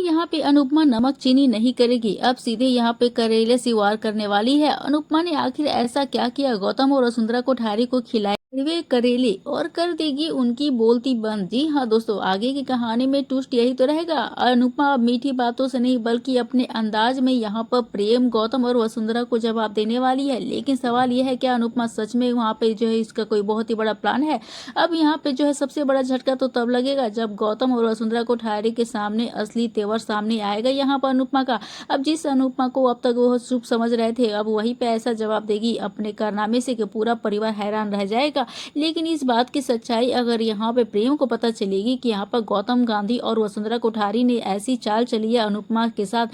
यहाँ पे अनुपमा नमक चीनी नहीं करेगी, अब सीधे यहाँ पे करेले से वार करने वाली है। अनुपमा ने आखिर ऐसा क्या किया गौतम और वसुंधरा कोठारी को खिलाए वे करेले और कर देगी उनकी बोलती बंद। जी हाँ दोस्तों, आगे की कहानी में ट्विस्ट यही तो रहेगा। अनुपमा अब मीठी बातों से नहीं बल्कि अपने अंदाज में यहाँ पर प्रेम, गौतम और वसुंधरा को जवाब देने वाली है। लेकिन सवाल यह है क्या अनुपमा सच में वहाँ पे जो है इसका कोई बहुत ही बड़ा प्लान है। अब यहाँ पे जो है सबसे बड़ा झटका तो तब लगेगा जब गौतम और वसुंधरा कोठारी के सामने असली तेवर सामने आएगा यहाँ पर अनुपमा का। अब जिस अनुपमा को अब तक वो शुभ समझ रहे थे, अब वहीं पे ऐसा जवाब देगी अपने कारनामे से कि पूरा परिवार हैरान रह जाएगा। लेकिन इस बात की सच्चाई अगर यहाँ पे प्रेम को पता चलेगी कि यहाँ पर गौतम गांधी और वसुंधरा कोठारी ने ऐसी चाल चली है अनुपमा के साथ,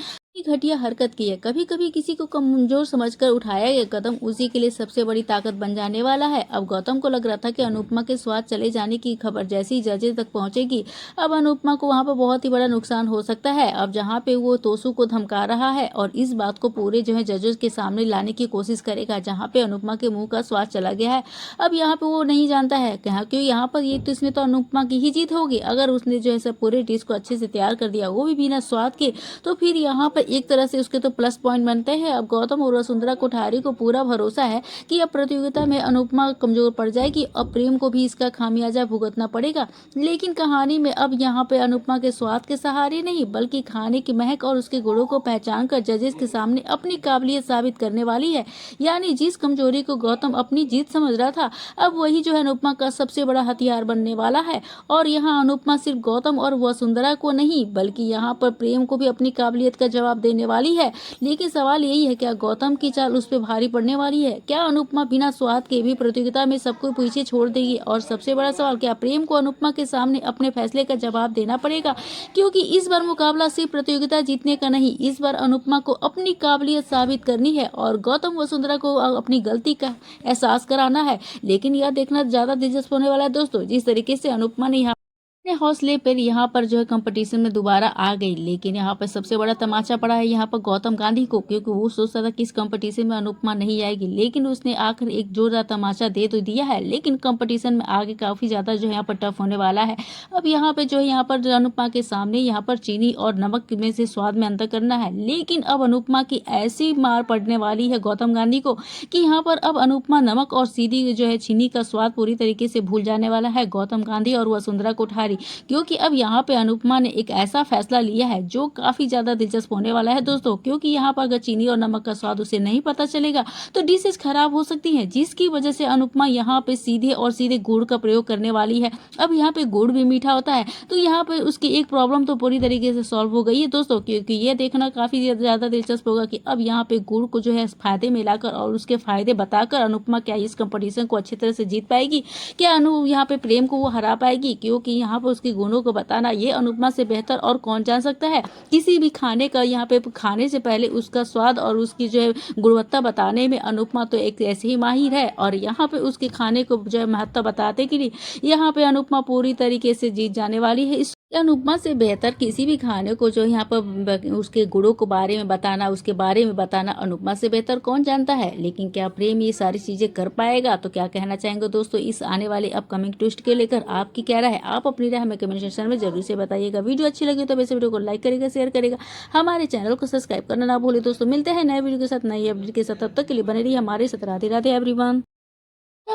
घटिया हरकत की है, कभी कभी किसी को कमजोर समझकर उठाया गया कदम उसी के लिए सबसे बड़ी ताकत बन जाने वाला है। अब गौतम को लग रहा था कि अनुपमा के स्वाद चले जाने की खबर जैसे ही जजेस तक पहुंचेगी, अब अनुपमा को वहां पर बहुत ही बड़ा नुकसान हो सकता है। अब जहां पे वो तोसू को धमका रहा है और इस बात को पूरे जो है जजेस के सामने लाने की कोशिश करेगा जहाँ पे अनुपमा के मुंह का स्वाद चला गया है। अब यहाँ पे वो नहीं जानता है क्यों यहाँ पर ये तो इसमें तो अनुपमा की ही जीत होगी। अगर उसने जो है सब पूरे डिश को अच्छे से तैयार कर दिया वो भी बिना स्वाद के, तो फिर यहाँ पर एक तरह से उसके तो प्लस पॉइंट बनते हैं। अब गौतम और वसुंधरा कोठारी को पूरा भरोसा है कि अब प्रतियोगिता में अनुपमा कमजोर पड़ जाएगी, अब प्रेम को भी इसका खामियाजा भुगतना पड़ेगा। लेकिन कहानी में अब यहाँ पे अनुपमा के स्वाद के सहारे नहीं बल्कि खाने की महक और उसके गुणों को पहचान कर जजेस के सामने अपनी काबिलियत साबित करने वाली है। यानी जिस कमजोरी को गौतम अपनी जीत समझ रहा था, अब वही जो है अनुपमा का सबसे बड़ा हथियार बनने वाला है। और यहाँ अनुपमा सिर्फ गौतम और वसुंधरा को नहीं बल्कि यहाँ पर प्रेम को भी अपनी काबिलियत का जवाब देने वाली है। लेकिन सवाल यही है क्या गौतम की चाल उस पर भारी पड़ने वाली है? क्या अनुपमा बिना स्वाद के भी प्रतियोगिता में सबको पीछे छोड़ देगी? और सबसे बड़ा सवाल, क्या प्रेम को अनुपमा के सामने अपने फैसले का जवाब देना पड़ेगा? क्योंकि इस बार मुकाबला सिर्फ प्रतियोगिता जीतने का नहीं, इस बार अनुपमा को अपनी काबिलियत साबित करनी है और गौतम वसुंधरा को अपनी गलती का एहसास कराना है। लेकिन यह देखना ज्यादा दिलचस्प होने वाला है दोस्तों, जिस तरीके से अनुपमा ने अपने हौसले पर यहाँ पर जो है कंपटीशन में दोबारा आ गई। लेकिन यहाँ पर सबसे बड़ा तमाचा पड़ा है यहाँ पर गौतम गांधी को, क्योंकि वो सोचता था कि इस कंपटीशन में अनुपमा नहीं आएगी, लेकिन उसने आखिर एक जोरदार तमाचा दे तो दिया है। लेकिन कंपटीशन में आगे काफी ज्यादा जो है यहाँ पर टफ होने वाला है। अब यहाँ पे जो है यहाँ पर अनुपमा के सामने यहाँ पर चीनी और नमक में से स्वाद में अंतर करना है। लेकिन अब अनुपमा की ऐसी मार पड़ने वाली है गौतम गांधी को कि यहाँ पर अब अनुपमा नमक और सीधी जो है चीनी का स्वाद पूरी तरीके से भूल जाने वाला है गौतम गांधी और वसुंधरा कोठारी। क्योंकि अब यहाँ पे अनुपमा ने एक ऐसा फैसला लिया है जो काफी ज्यादा दिलचस्प होने वाला है दोस्तों। क्योंकि यहाँ पर अगर चीनी और नमक का स्वाद उसे नहीं पता चलेगा तो डिशेज खराब हो सकती हैं, जिसकी वजह से अनुपमा यहाँ पे सीधे गुड़ का प्रयोग करने वाली है। अब यहाँ पे गुड़ भी मीठा होता है तो यहाँ पे उसकी एक प्रॉब्लम तो पूरी तरीके से सॉल्व हो गई है दोस्तों। क्योंकि ये देखना काफी ज्यादा दिलचस्प होगा कि अब यहाँ पे गुड़ को जो है फायदे में लाकर और उसके फायदे बताकर अनुपमा क्या इस कंपटीशन को अच्छी तरह से जीत पाएगी? क्या यहाँ पे प्रेम को वो हरा पाएगी? क्योंकि यहाँ पर उसके गुणों को बताना ये अनुपमा से बेहतर और कौन जान सकता है। किसी भी खाने का यहाँ पे खाने से पहले उसका स्वाद और उसकी जो है गुणवत्ता बताने में अनुपमा तो एक ऐसे ही माहिर है। और यहाँ पे उसके खाने को जो है महत्ता बताते के लिए यहाँ पे अनुपमा पूरी तरीके से जीत जाने वाली है। इस अनुपमा से बेहतर किसी भी खाने को जो यहाँ पर उसके गुणों के बारे में बताना, उसके बारे में बताना अनुपमा से बेहतर कौन जानता है। लेकिन क्या प्रेम ये सारी चीजें कर पाएगा? तो क्या कहना चाहेंगे दोस्तों इस आने वाले अपकमिंग ट्विस्ट के लेकर? आपकी क्या राय है? आप अपनी राय हमें कमेंट सेक्शन में जरूर से बताइएगा। वीडियो अच्छी लगी तो वैसे वीडियो को लाइक करेगा, शेयर करेगा, हमारे चैनल को सब्सक्राइब करना ना भूले दोस्तों। मिलते हैं नए वीडियो के साथ, नई अपडेट के साथ। तब तक के लिए बने रहिए हमारे साथ। राधे राधे एवरीवन।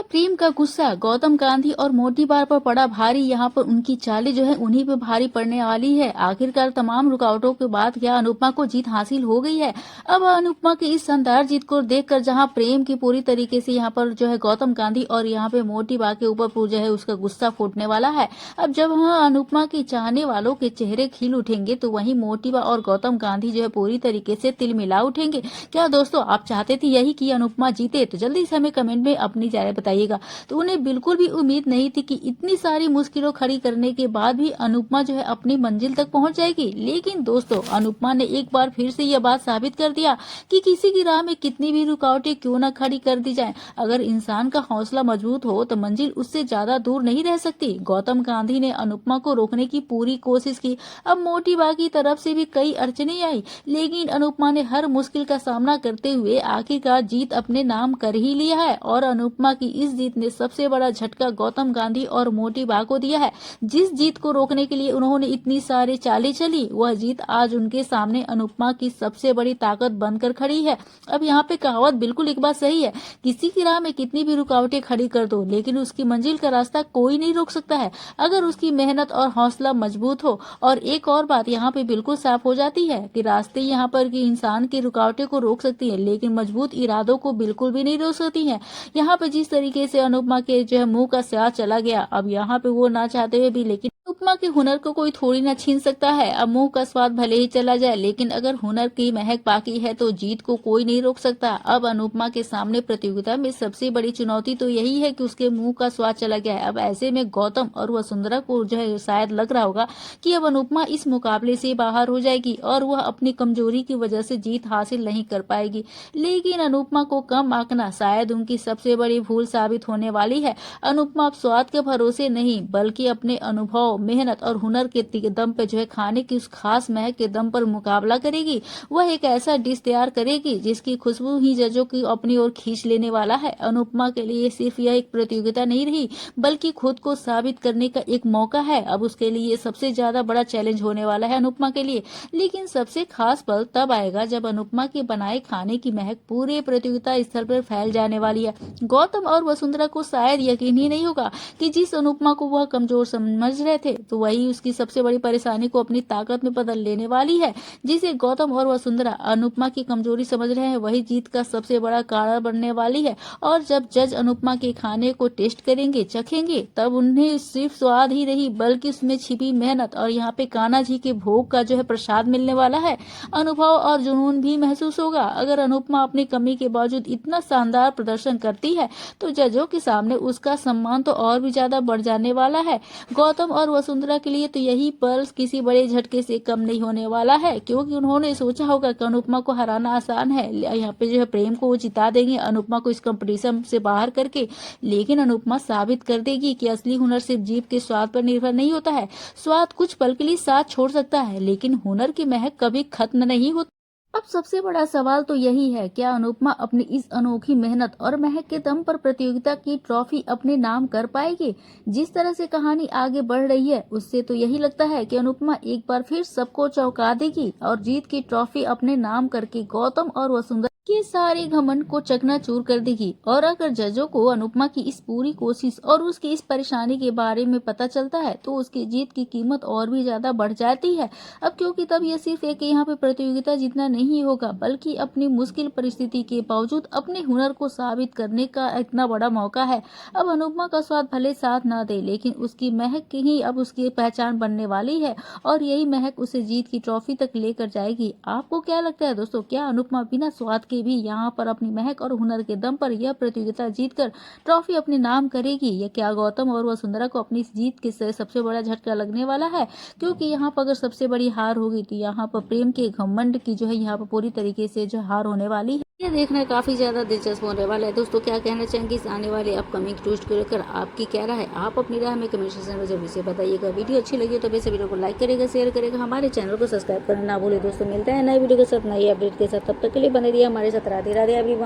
प्रेम का गुस्सा गौतम गांधी और मोटी बार पर पड़ा भारी, यहाँ पर उनकी चालें जो है उन्हीं पे भारी पड़ने वाली है। आखिरकार तमाम रुकावटों के बाद क्या अनुपमा को जीत हासिल हो गई है? अब अनुपमा की इस शानदार जीत को देखकर जहां प्रेम की पूरी तरीके से यहाँ पर जो है गौतम गांधी और यहाँ पे मोटी बा के ऊपर जो है उसका गुस्सा फूटने वाला है। अब जब अनुपमा के चाहने वालों के चेहरे खिल उठेंगे तो वहीं मोटी बा और गौतम गांधी जो है पूरी तरीके से तिल मिला उठेंगे। क्या दोस्तों आप चाहते थे यही कि अनुपमा जीते? तो जल्दी से हमें कमेंट में अपनी राय बताइएगा। तो उन्हें बिल्कुल भी उम्मीद नहीं थी कि इतनी सारी मुश्किलों खड़ी करने के बाद भी अनुपमा जो है अपनी मंजिल तक पहुंच जाएगी। लेकिन दोस्तों अनुपमा ने एक बार फिर से यह बात साबित कर दिया कि किसी की राह में कितनी भी रुकावटें क्यों न खड़ी कर दी जाएं, अगर इंसान का हौसला मजबूत हो तो मंजिल उससे ज्यादा दूर नहीं रह सकती। गौतम गांधी ने अनुपमा को रोकने की पूरी कोशिश की। अब मोटी बा की तरफ से भी कई अड़चने आई, लेकिन अनुपमा ने हर मुश्किल का सामना करते हुए आखिरकार जीत अपने नाम कर ही लिया है। और अनुपमा की इस जीत ने सबसे बड़ा झटका गौतम गांधी और मोटी बा को दिया है। जिस जीत को रोकने के लिए उन्होंने इतनी सारी चालें चली, वह जीत आज उनके सामने अनुपमा की सबसे बड़ी ताकत बनकर खड़ी है। अब यहाँ पे कहावत बिल्कुल एक बात सही है, किसी की राह में कितनी भी रुकावटें खड़ी कर दो, लेकिन उसकी मंजिल का रास्ता कोई नहीं रोक सकता है, अगर उसकी मेहनत और हौसला मजबूत हो। और एक और बात यहाँ पे बिल्कुल साफ हो जाती है कि रास्ते यहाँ पर की इंसान की रुकावटें को रोक सकती है, लेकिन मजबूत इरादों को बिल्कुल भी नहीं रोक सकती है। यहाँ पे जिस तरीके से अनुपमा के जो है मुंह का स्वाद चला गया, अब यहाँ पे वो ना चाहते हुए भी, लेकिन अनुपमा के हुनर को कोई थोड़ी ना छीन सकता है। अब मुंह का स्वाद भले ही चला जाए, लेकिन अगर हुनर की महक बाकी है तो जीत को कोई नहीं रोक सकता। अब अनुपमा के सामने प्रतियोगिता में सबसे बड़ी चुनौती तो यही है कि उसके मुंह का स्वाद चला गया है। अब ऐसे में गौतम और वसुंधरा को जो है शायद लग रहा होगा कि अब अनुपमा इस मुकाबले से बाहर हो जाएगी और वह अपनी कमजोरी की वजह से जीत हासिल नहीं कर पाएगी। लेकिन अनुपमा को कम आंकना शायद उनकी सबसे बड़ी भूल साबित होने वाली है। अनुपमा अब स्वाद के भरोसे नहीं, बल्कि अपने अनुभव, मेहनत और हुनर के दम पे जो है खाने की उस खास महक के दम पर मुकाबला करेगी। वह एक ऐसा डिश तैयार करेगी जिसकी खुशबू ही जजों की अपनी ओर खींच लेने वाला है। अनुपमा के लिए सिर्फ यह एक प्रतियोगिता नहीं रही, बल्कि खुद को साबित करने का एक मौका है। अब उसके लिए सबसे ज्यादा बड़ा चैलेंज होने वाला है अनुपमा के लिए। लेकिन सबसे खास पल तब आएगा जब अनुपमा के बनाए खाने की महक पूरे प्रतियोगिता स्थल पर फैल जाने वाली है। गौतम और वसुंधरा को शायद यकीन ही नहीं होगा कि जिस अनुपमा को वह कमजोर समझ रहे थे, तो वही उसकी सबसे बड़ी परेशानी को अपनी ताकत में बदल लेने वाली है। जिसे गौतम और वसुंधरा अनुपमा की कमजोरी समझ रहे हैं, वही जीत का सबसे बड़ा कारण बनने वाली है। और जब जज अनुपमा के खाने को टेस्ट करेंगे, चखेंगे, तब उन्हें सिर्फ स्वाद ही नहीं, बल्कि उसमें छिपी मेहनत और यहाँ पे कान्हा जी के भोग का जो है प्रसाद मिलने वाला है। अनुभव और जुनून भी महसूस होगा। अगर अनुपमा अपनी कमी के बावजूद इतना शानदार प्रदर्शन करती है, तो जजों के सामने उसका सम्मान तो और भी ज्यादा बढ़ जाने वाला है। गौतम और वसुंधरा के लिए तो यही पल किसी बड़े झटके से कम नहीं होने वाला है, क्योंकि उन्होंने सोचा होगा कि अनुपमा को हराना आसान है, यहाँ पे जो है प्रेम को वो जिता देंगे अनुपमा को इस कंपटीशन से बाहर करके। लेकिन अनुपमा साबित कर देगी कि असली हुनर सिर्फ जीभ के स्वाद पर निर्भर नहीं होता है। स्वाद कुछ पल के लिए साथ छोड़ सकता है, लेकिन हुनर की महक कभी खत्म नहीं होती। अब सबसे बड़ा सवाल तो यही है, क्या अनुपमा अपनी इस अनोखी मेहनत और महक के दम पर प्रतियोगिता की ट्रॉफी अपने नाम कर पाएगी? जिस तरह से कहानी आगे बढ़ रही है, उससे तो यही लगता है कि अनुपमा एक बार फिर सबको चौंका देगी और जीत की ट्रॉफी अपने नाम करके गौतम और वसुंधरा के सारे घमंड को चकनाचूर कर देगी। और अगर जजों को अनुपमा की इस पूरी कोशिश और उसकी इस परेशानी के बारे में पता चलता है, तो उसकी जीत की कीमत और भी ज्यादा बढ़ जाती है। अब क्योंकि तब यह सिर्फ एक यहाँ पे प्रतियोगिता जीतना नहीं होगा, बल्कि अपनी मुश्किल परिस्थिति के बावजूद अपने हुनर को साबित करने का इतना बड़ा मौका है। अब अनुपमा का स्वाद भले साथ ना दे, लेकिन उसकी महक की ही अब उसकी पहचान बनने वाली है और यही महक उसे जीत की ट्रॉफी तक लेकर जाएगी। आपको क्या लगता है दोस्तों, क्या अनुपमा बिना स्वाद के भी यहाँ पर अपनी महक और हुनर के दम पर यह प्रतियोगिता जीतकर ट्रॉफी अपने नाम करेगी, या क्या गौतम और वसुंधरा को अपनी जीत के सबसे बड़ा झटका लगने वाला है? क्योंकि यहाँ पर अगर सबसे बड़ी हार होगी, तो यहाँ पर प्रेम के घमंड की जो है यहाँ पर पूरी तरीके से जो हार होने वाली है। ये देखना काफी ज्यादा दिलचस्प होने वाला है। दोस्तों, क्या कहना चाहेंगे इस आने वाले अपकमिंग ट्विस्ट को लेकर? आपकी क्या राय है? आप अपनी राय में कमेंट सेक्शन में जरूर से बताइएगा। वीडियो अच्छी लगी तो वैसे वीडियो को लाइक करेगा, शेयर करेगा, हमारे चैनल को सब्सक्राइब करना ना भूले। दोस्तों, मिलता है नए वीडियो के साथ, नई अपडेट के साथ। तब तक के लिए बने रहिए हमारे साथ। राधे राधे एवरीवन।